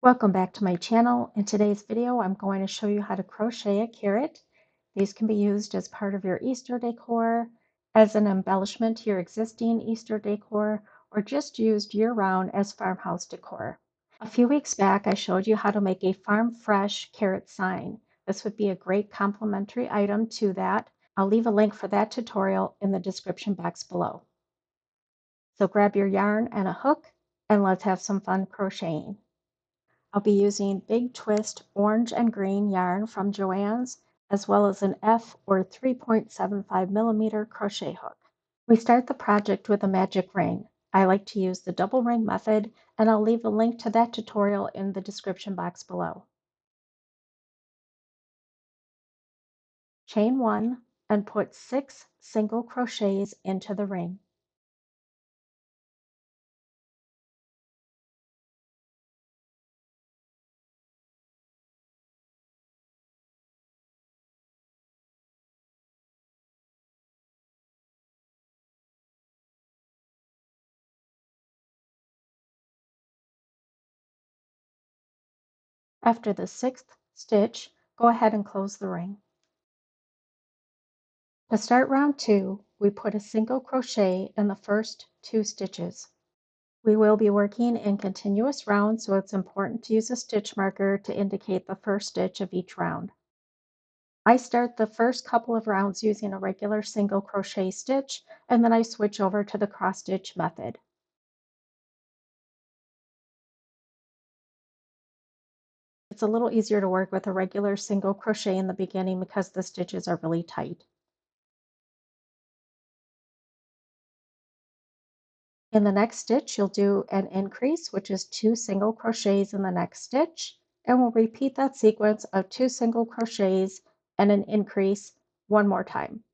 Welcome back to my channel. In today's video, I'm going to show you how to crochet a carrot. These can be used as part of your Easter decor, as an embellishment to your existing Easter decor, or just used year-round as farmhouse decor. A few weeks back, I showed you how to make a farm fresh carrot sign. This would be a great complementary item to that. I'll leave a link for that tutorial in the description box below. So grab your yarn and a hook, and let's have some fun crocheting. I'll be using Big Twist orange and green yarn from Joann's, as well as an F or 3.75 millimeter crochet hook. We start the project with a magic ring. I like to use the double ring method, and I'll leave a link to that tutorial in the description box below. Chain 1 and put 6 single crochets into the ring. After the 6th stitch, go ahead and close the ring. To start round 2, we put a single crochet in the first 2 stitches. We will be working in continuous rounds, so it's important to use a stitch marker to indicate the first stitch of each round. I start the first couple of rounds using a regular single crochet stitch, and then I switch over to the cross stitch method. It's a little easier to work with a regular single crochet in the beginning because the stitches are really tight. In the next stitch, you'll do an increase, which is 2 single crochets in the next stitch, and we'll repeat that sequence of 2 single crochets and an increase one more time.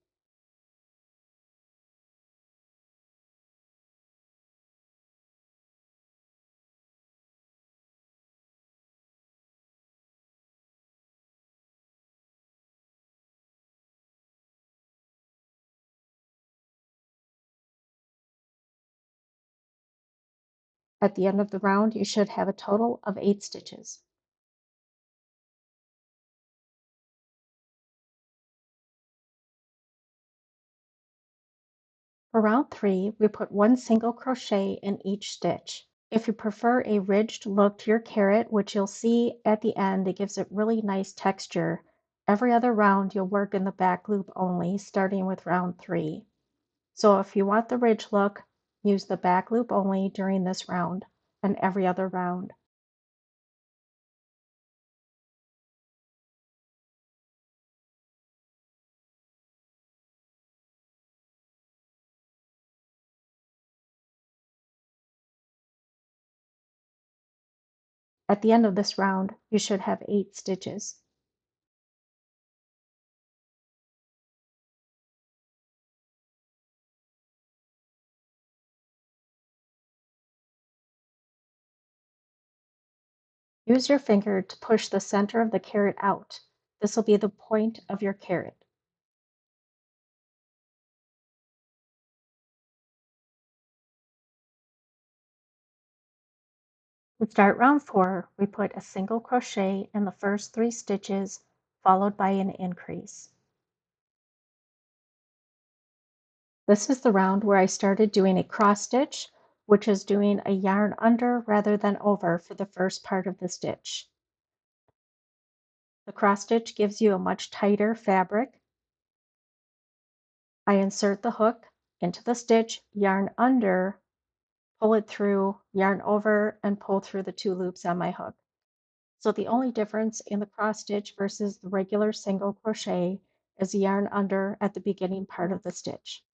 At the end of the round, you should have a total of 8 stitches. For round 3, we put 1 single crochet in each stitch. If you prefer a ridged look to your carrot, which you'll see at the end, it gives it really nice texture. Every other round, you'll work in the back loop only, starting with round 3. So if you want the ridge look, use the back loop only during this round and every other round. At the end of this round, you should have 8 stitches. Use your finger to push the center of the carrot out. This will be the point of your carrot. To start round 4, we put a single crochet in the first 3 stitches, followed by an increase. This is the round where I started doing a cross stitch, which is doing a yarn under rather than over for the first part of the stitch. The cross stitch gives you a much tighter fabric. I insert the hook into the stitch, yarn under, pull it through, yarn over, and pull through the 2 loops on my hook. So the only difference in the cross stitch versus the regular single crochet is the yarn under at the beginning part of the stitch.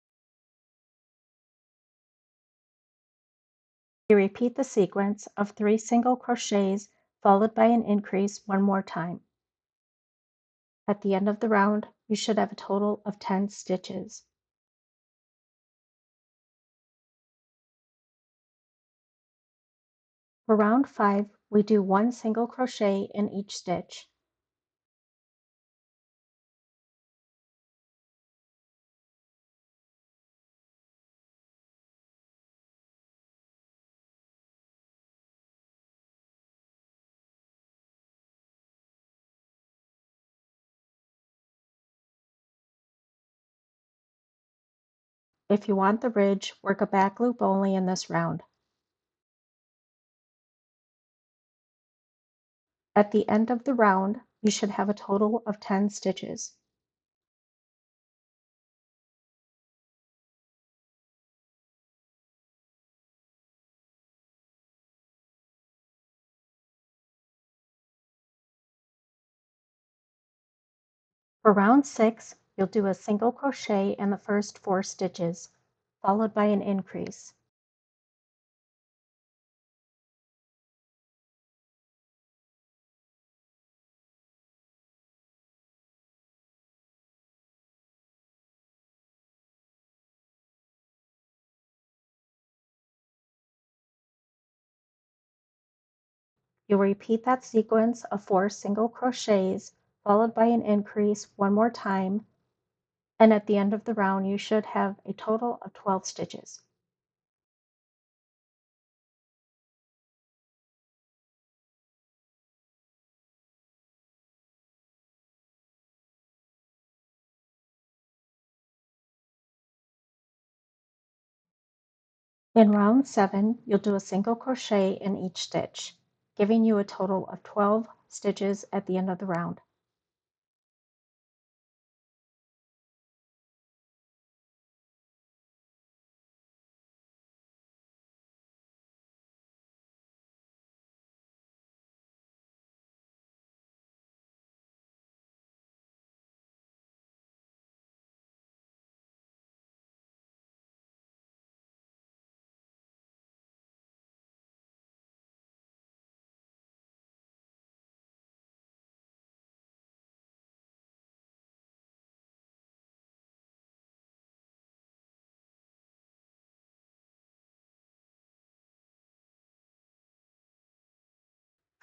You repeat the sequence of 3 single crochets followed by an increase one more time. At the end of the round, you should have a total of 10 stitches. For round 5, we do 1 single crochet in each stitch. If you want the ridge, work a back loop only in this round. At the end of the round, you should have a total of 10 stitches. For round 6, you'll do a single crochet in the first 4 stitches, followed by an increase. You'll repeat that sequence of 4 single crochets, followed by an increase one more time, and at the end of the round you should have a total of 12 stitches. In round 7, you'll do a single crochet in each stitch, giving you a total of 12 stitches at the end of the round.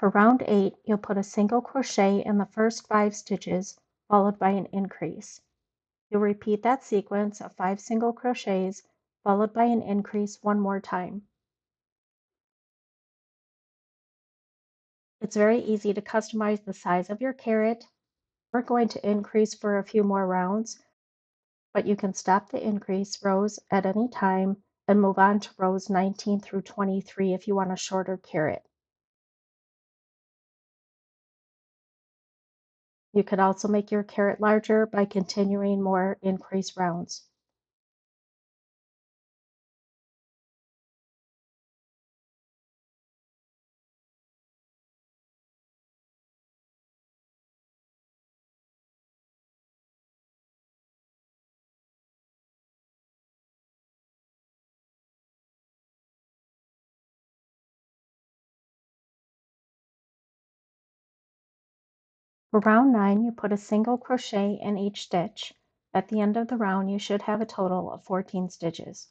For round 8, you'll put a single crochet in the first 5 stitches, followed by an increase. You'll repeat that sequence of 5 single crochets, followed by an increase one more time. It's very easy to customize the size of your carrot. We're going to increase for a few more rounds, but you can stop the increase rows at any time and move on to rows 19 through 23 if you want a shorter carrot. You can also make your carrot larger by continuing more increase rounds. For round 9, you put a single crochet in each stitch. At the end of the round, you should have a total of 14 stitches.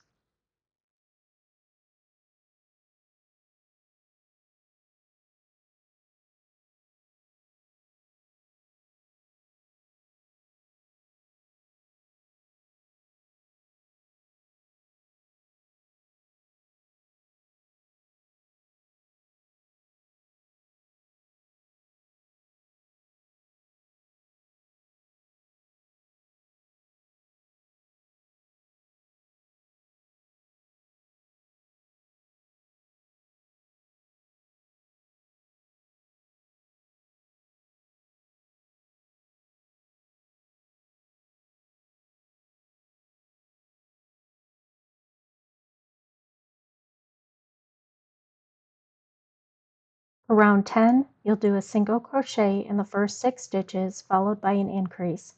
For round 10, you'll do a single crochet in the first 6 stitches, followed by an increase.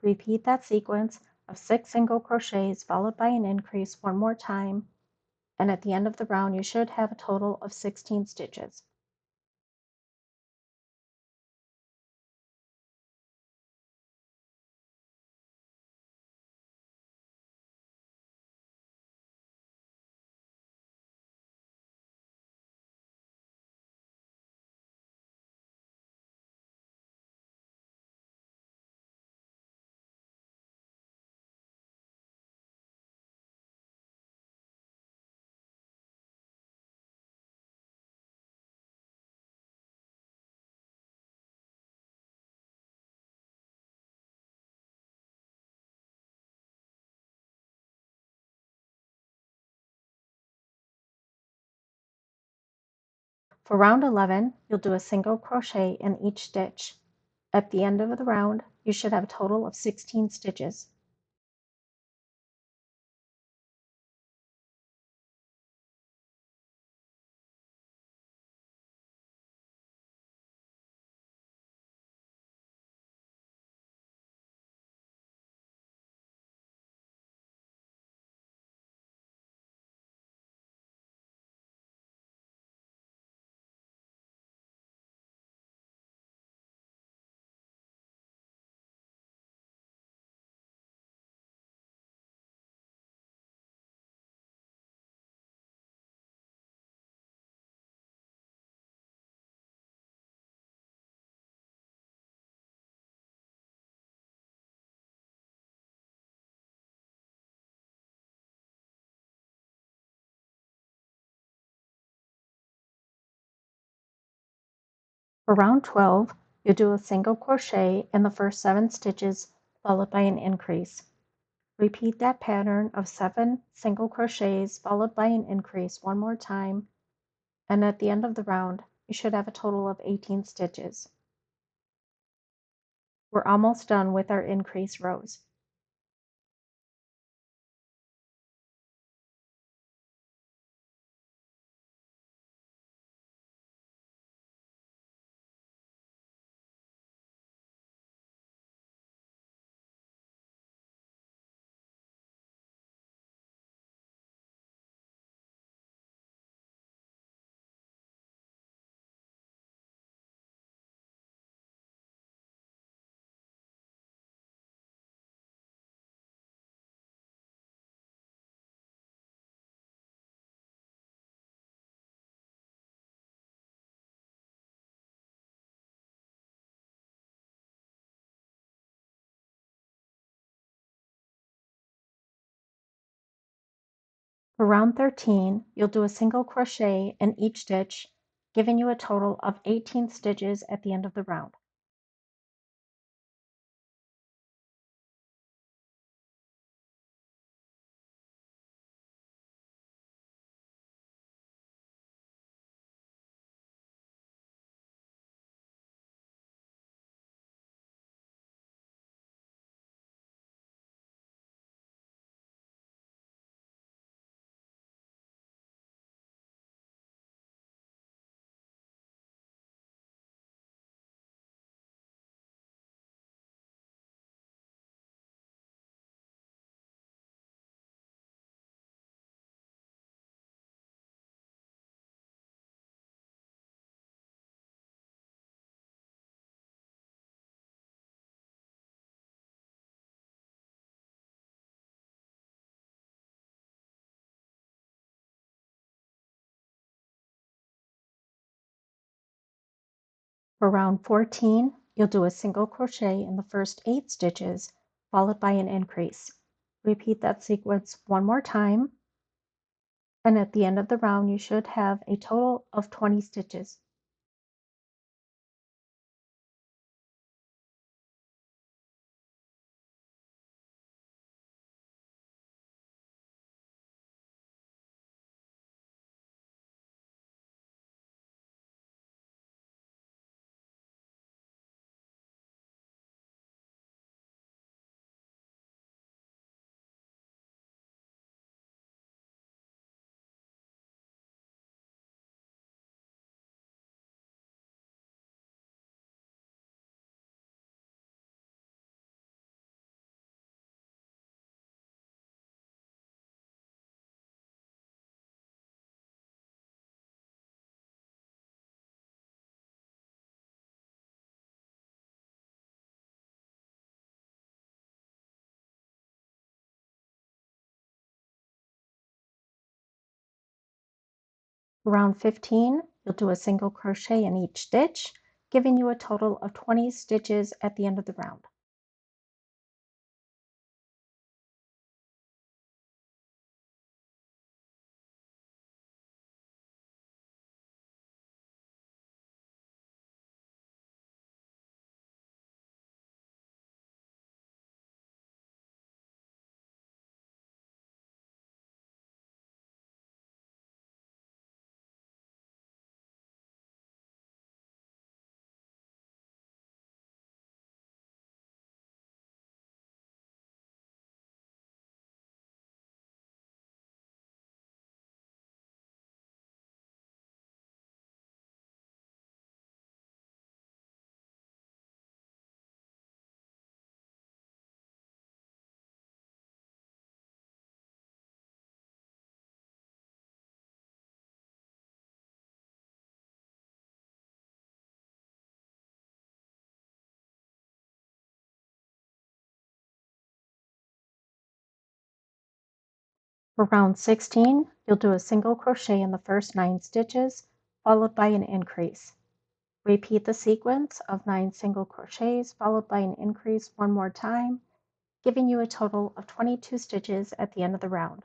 Repeat that sequence of 6 single crochets, followed by an increase one more time, and at the end of the round, you should have a total of 16 stitches. For round 11, you'll do a single crochet in each stitch. At the end of the round, you should have a total of 16 stitches. For round 12, you'll do a single crochet in the first 7 stitches followed by an increase. Repeat that pattern of 7 single crochets followed by an increase one more time, and at the end of the round, you should have a total of 18 stitches. We're almost done with our increase rows. For round 13, you'll do a single crochet in each stitch, giving you a total of 18 stitches at the end of the round. For round 14, you'll do a single crochet in the first 8 stitches, followed by an increase. Repeat that sequence one more time, and at the end of the round, you should have a total of 20 stitches. For round 15, you'll do a single crochet in each stitch, giving you a total of 20 stitches at the end of the round. For round 16, you'll do a single crochet in the first 9 stitches, followed by an increase. Repeat the sequence of 9 single crochets, followed by an increase one more time, giving you a total of 22 stitches at the end of the round.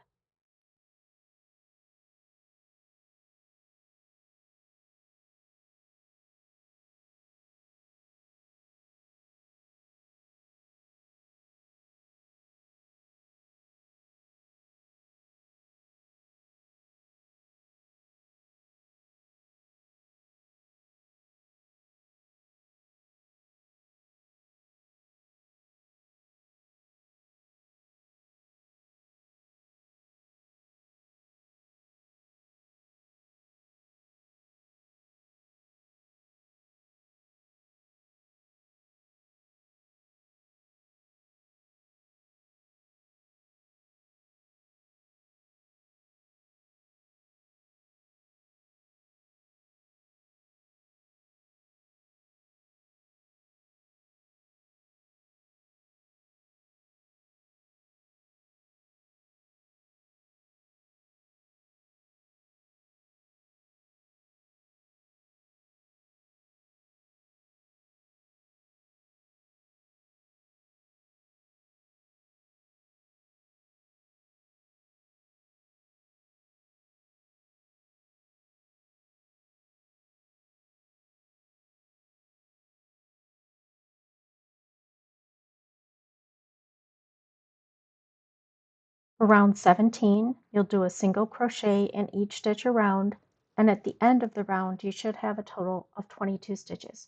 For round 17, you'll do a single crochet in each stitch around, and at the end of the round, you should have a total of 22 stitches.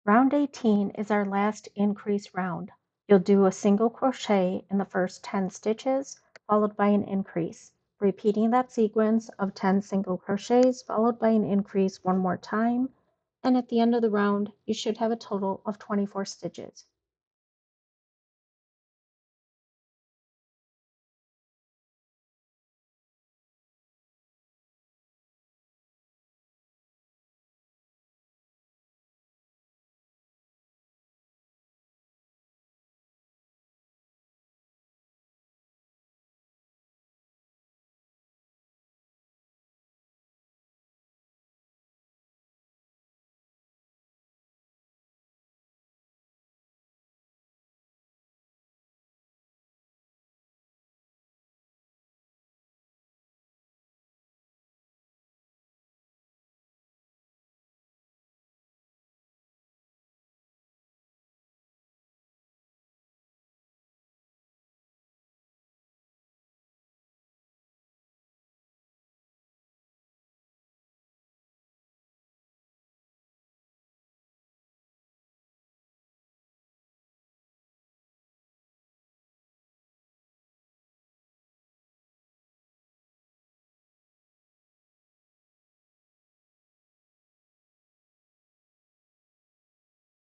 Round 18 is our last increase round. You'll do a single crochet in the first 10 stitches, followed by an increase, repeating that sequence of 10 single crochets, followed by an increase one more time, and at the end of the round, you should have a total of 24 stitches.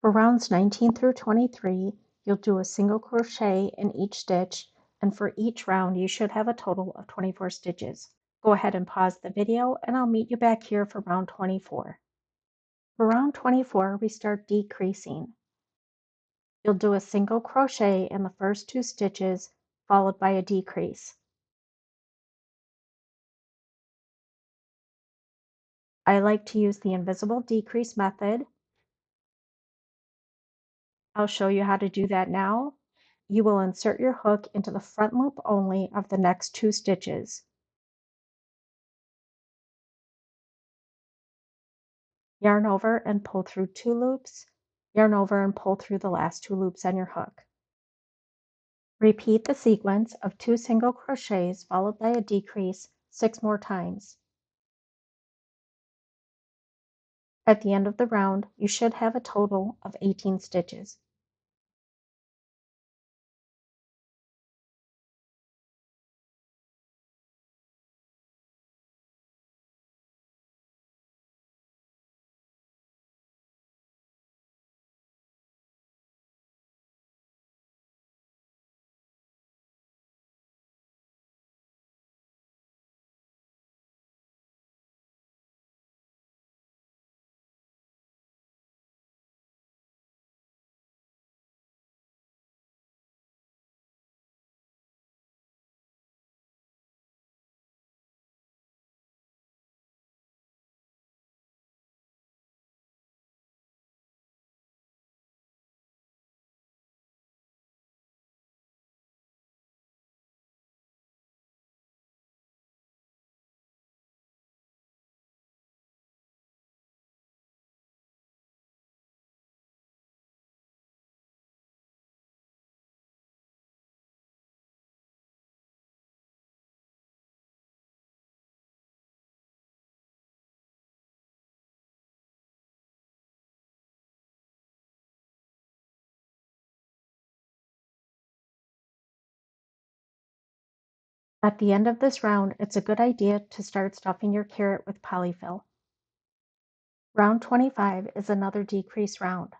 For rounds 19 through 23, you'll do a single crochet in each stitch, and for each round, you should have a total of 24 stitches. Go ahead and pause the video, and I'll meet you back here for round 24. For round 24, we start decreasing. You'll do a single crochet in the first 2 stitches, followed by a decrease. I like to use the invisible decrease method. I'll show you how to do that now. You will insert your hook into the front loop only of the next 2 stitches. Yarn over and pull through 2 loops, yarn over and pull through the last 2 loops on your hook. Repeat the sequence of 2 single crochets followed by a decrease 6 more times. At the end of the round, you should have a total of 18 stitches. At the end of this round, it's a good idea to start stuffing your carrot with polyfill. Round 25 is another decrease round.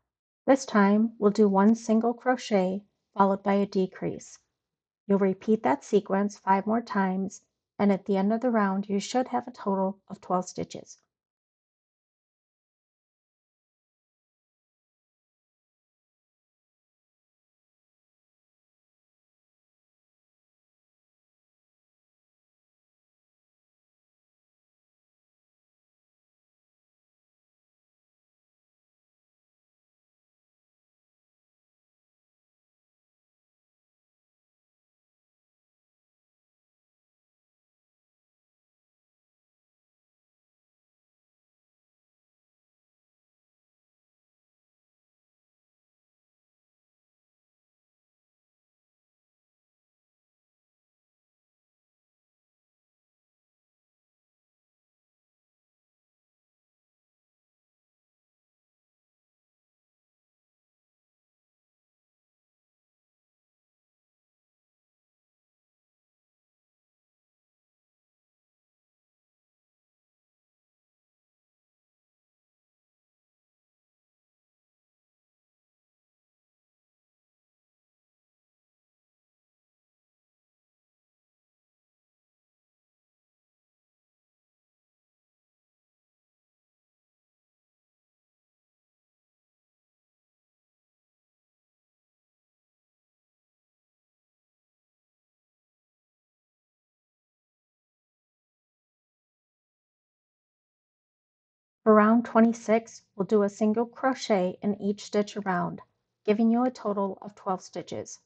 This time, we'll do 1 single crochet followed by a decrease. You'll repeat that sequence 5 more times, and at the end of the round, you should have a total of 12 stitches. For round 26, we'll do a single crochet in each stitch around, giving you a total of 12 stitches.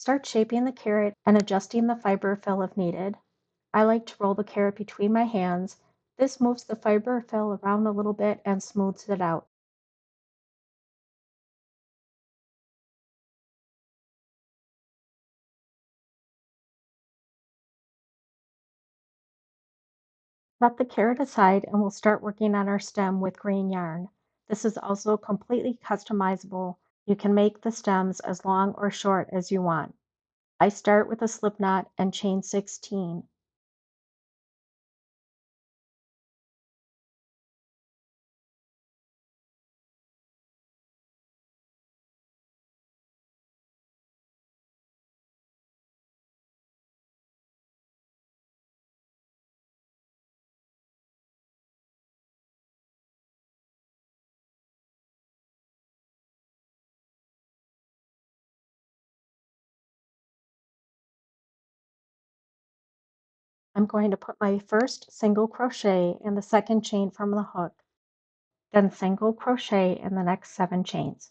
Start shaping the carrot and adjusting the fiber fill if needed. I like to roll the carrot between my hands. This moves the fiber fill around a little bit and smooths it out. Set the carrot aside and we'll start working on our stem with green yarn. This is also completely customizable. You can make the stems as long or short as you want. I start with a slip knot and chain 16. I'm going to put my first single crochet in the second chain from the hook, then single crochet in the next 7 chains.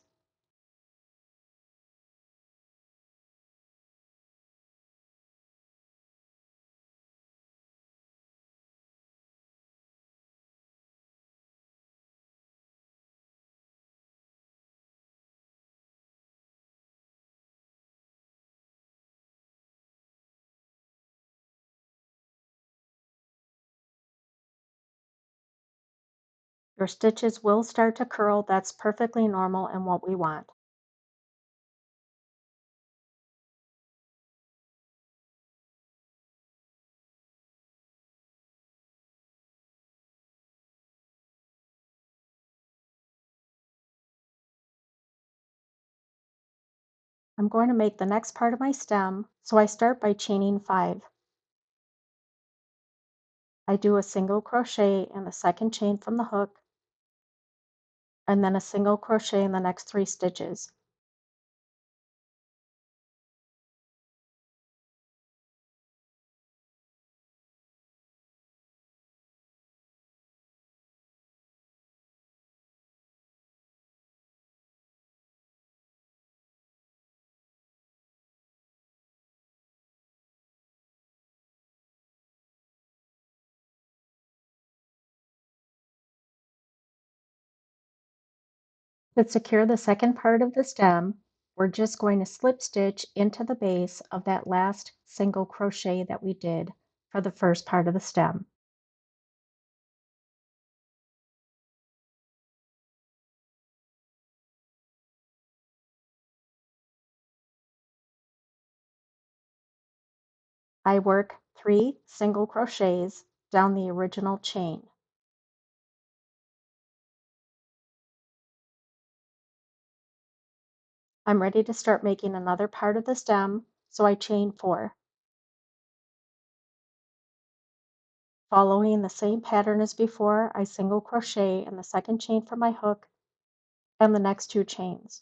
Your stitches will start to curl. That's perfectly normal and what we want. I'm going to make the next part of my stem, so I start by chaining 5. I do a single crochet in the second chain from the hook, and then a single crochet in the next 3 stitches. To secure the second part of the stem, we're just going to slip stitch into the base of that last single crochet that we did for the first part of the stem. I work 3 single crochets down the original chain. I'm ready to start making another part of the stem, so I chain 4. Following the same pattern as before, I single crochet in the second chain from my hook and the next 2 chains.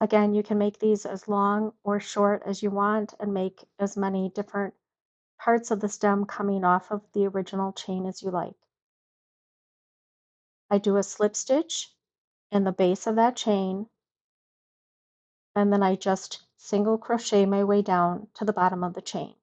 Again, you can make these as long or short as you want and make as many different parts of the stem coming off of the original chain as you like. I do a slip stitch in the base of that chain, and then I just single crochet my way down to the bottom of the chain.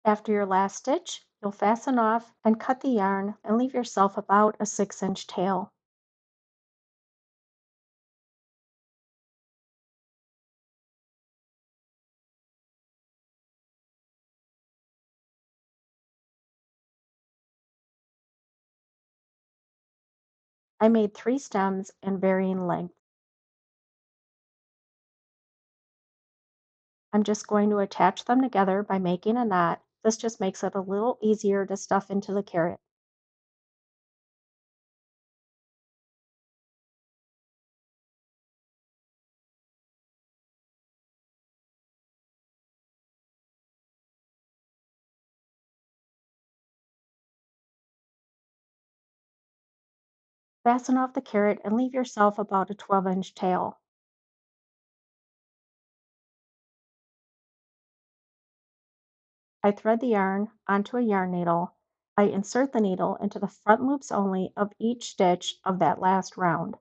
After your last stitch, you'll fasten off and cut the yarn and leave yourself about a 6-inch tail. I made 3 stems in varying length. I'm just going to attach them together by making a knot. This just makes it a little easier to stuff into the carrot. Fasten off the carrot and leave yourself about a 12-inch tail. I thread the yarn onto a yarn needle. I insert the needle into the front loops only of each stitch of that last round.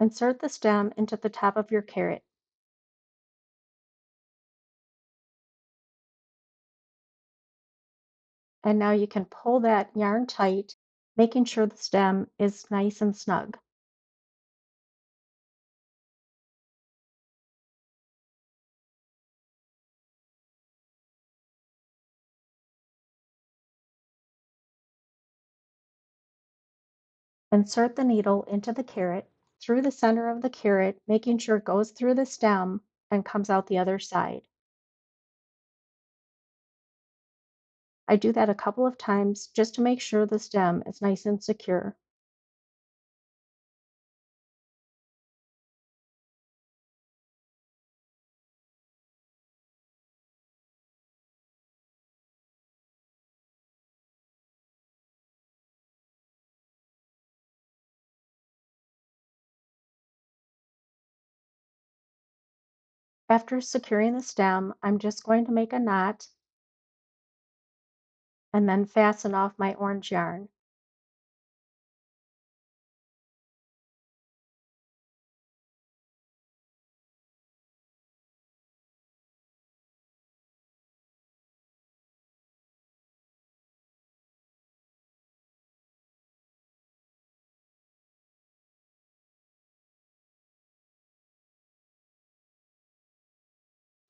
Insert the stem into the top of your carrot. And now you can pull that yarn tight, making sure the stem is nice and snug. Insert the needle into the carrot through the center of the carrot, making sure it goes through the stem and comes out the other side. I do that a couple of times just to make sure the stem is nice and secure. After securing the stem, I'm just going to make a knot and then fasten off my orange yarn.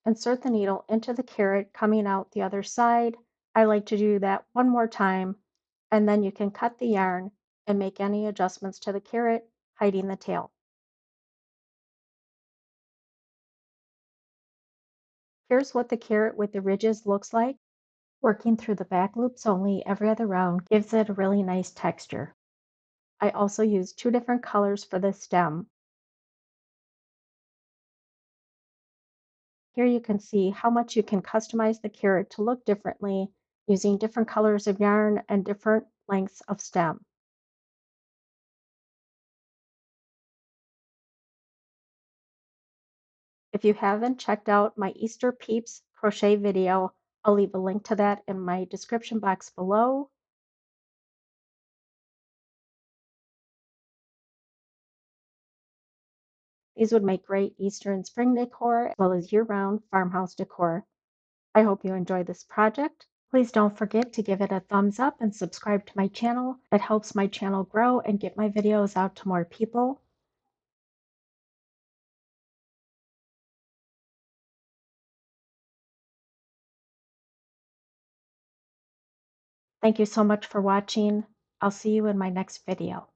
Insert the needle into the carrot coming out the other side. I like to do that one more time, and then you can cut the yarn and make any adjustments to the carrot, hiding the tail. Here's what the carrot with the ridges looks like. Working through the back loops only every other round gives it a really nice texture. I also use two different colors for the stem. Here you can see how much you can customize the carrot to look differently using different colors of yarn and different lengths of stem. If you haven't checked out my Easter Peeps crochet video, I'll leave a link to that in my description box below. These would make great Easter and spring decor as well as year-round farmhouse decor. I hope you enjoy this project. Please don't forget to give it a thumbs up and subscribe to my channel. It helps my channel grow and get my videos out to more people. Thank you so much for watching. I'll see you in my next video.